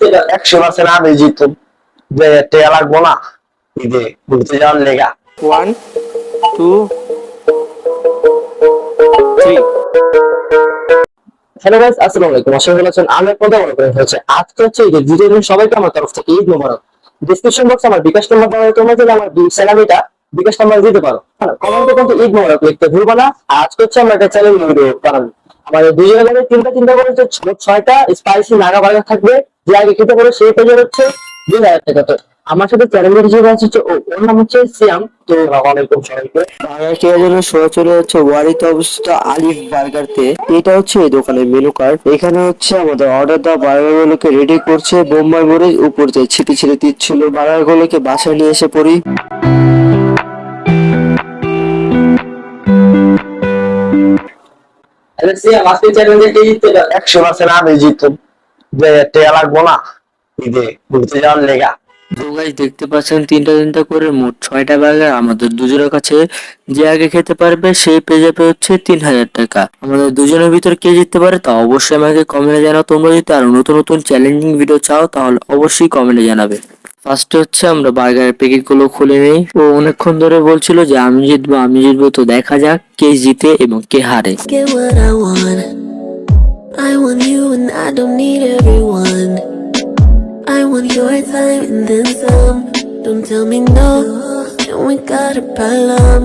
100% আমি জিতব। যে টেয়া লাগবো না ঈদে ঘুরতে যাওয়ার লেগা। 1 2 3। হ্যালো গাইস, আসসালামু আলাইকুম। আশা করি ভালো আছেন। আমি কথা বলবো হচ্ছে আজকে হচ্ছে ঈদের দ্বিতীয় দিন, সবাইকে আমার তরফ থেকে ঈদ মোবারক। ডেসক্রিপশন বক্সে আমার বিকাশ নাম্বার দেওয়া আছে, তোমরা যদি আমার স্যালারিটা বিকাশ নাম্বার দিতে পারো। হ্যাঁ, কমেন্টে কিন্তু ঈদ মোবারক লিখতে ভুলবা না। আর আজকে হচ্ছে আমরা একটা চ্যালেঞ্জ ভিডিও বানাবো। আমাদের দুজনের মধ্যে তিনটা করে হচ্ছে 6টা স্পাইসি নাগা বার্গার থাকবে। যে আগে খেতে পারো সেই পেজের হচ্ছে 2000 টাকা। তো আমার সাথে চ্যালেঞ্জের হিসেবে আছে হচ্ছে ওর নাম হচ্ছে সিয়াম। তো ওয়ালাইকুম সবাইকে। বার্গারটির জন্য সোজা চলে যাচ্ছে ওয়ারিতে অবস্থিত আলিফ বার্গারতে। এটা হচ্ছে এই দোকানের মেনু কার্ড। এখানে হচ্ছে আমাদের অর্ডার দেওয়া বার্গার গুলোকে রেডি করছে। বোম্বাই মরিচ উপর দিয়ে ছিটে ছিটে দিচ্ছিল। বার্গার গুলোকে বাসায় নিয়ে এসে পড়ি। সিয়াম, আজকে চ্যালেঞ্জে কে জিততে পারে? 100% আমি জিতব। যে টেয়া লাগবো না ঈদে ঘুরতে যাওয়ার লেগা। তো গাইস দেখতে পাচ্ছেন তিনটা করে মোট 6টা বার্গার আমাদের দুজনের কাছে। যে আগে খেতে পারবে সেই পেয়ে যাবে হচ্ছে 3000 টাকা। আমাদের দুজনের ভিতর কে জিততে পারে তা অবশ্যই আমাকে কমেন্টে জানাও। তোমরা যদি আরো নতুন নতুন চ্যালেঞ্জিং ভিডিও চাও তাহলে অবশ্যই কমেন্টে জানাবে। ফার্স্টে হচ্ছে আমরা বার্গারের প্যাকেট গুলো খুলে নেই। ও অনেকক্ষণ ধরে বলছিল যে আমি জিতবো। তো দেখা যাক কে জিতে এবং কে হারে। Get what I want you and I don't need everyone. I want your time and then some. Don't tell me no, and we got a problem.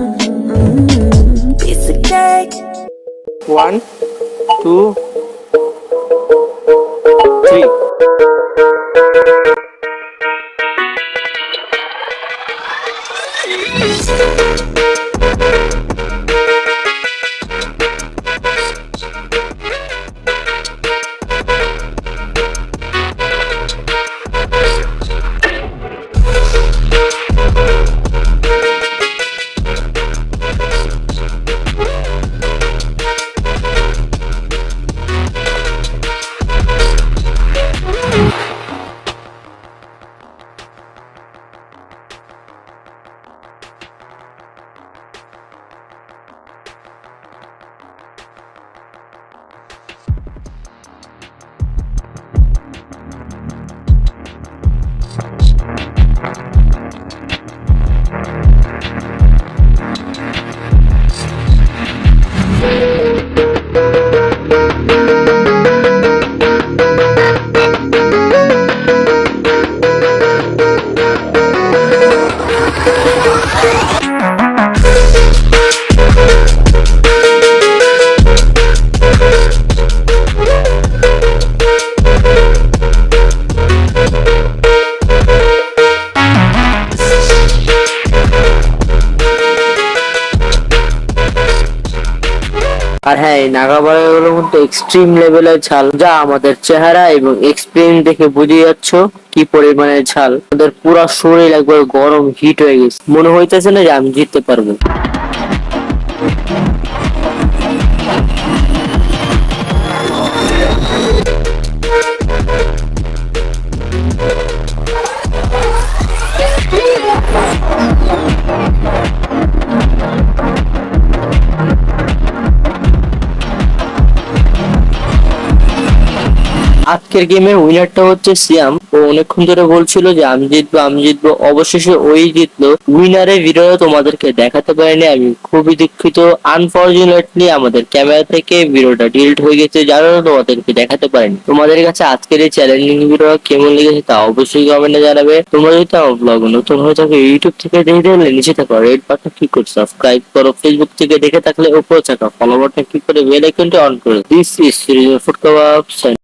Piece of cake. 1 2 3। আর হ্যাঁ, এই নাগা বার্গারগুলোর মধ্যে এক্সট্রিম লেভেলের ঝাল, যা আমাদের চেহারা এবং এক্সপিরিয়েন্স দেখে বুঝে যাচ্ছ কি পরিমাণে ঝাল। আমাদের পুরো শরীর একবার গরম হিট হয়ে গেছে। মনে হইতেছে না যে আমি জিততে পারবো। আজকের গেমের উইনারটা হচ্ছে সিয়াম। ও অনেকক্ষণ ধরে বলছিল যে আমি জিতবো। অবশেষে ওই জিতলো। উইনারের ভিডিও তোমাদেরকে দেখাতে পারিনি, আমি খুবই দুঃখিত। আনফরচুনেটলি আমাদের ক্যামেরা থেকে ভিডিওটা ডিলিট হয়ে গেছে, যার জন্য তোমাদেরকে দেখাতে পারিনি। তোমাদের কাছে আজকের এই চ্যালেঞ্জিং ভিডিও কেমন লেগেছে তা অবশ্যই কমেন্টে জানাবে। তোমরা যদি আমার ব্লগ নতুন হয়ে থাকো ইউটিউব থেকে দেখে থাকলে নিচে থাকো রেড বাটন ক্লিক করে সাবস্ক্রাইব করো। ফেসবুক থেকে দেখে থাকলে উপরে থাকা ফলো বাটন ক্লিক করে বেল আইকনটি অন করো। This is food kebab.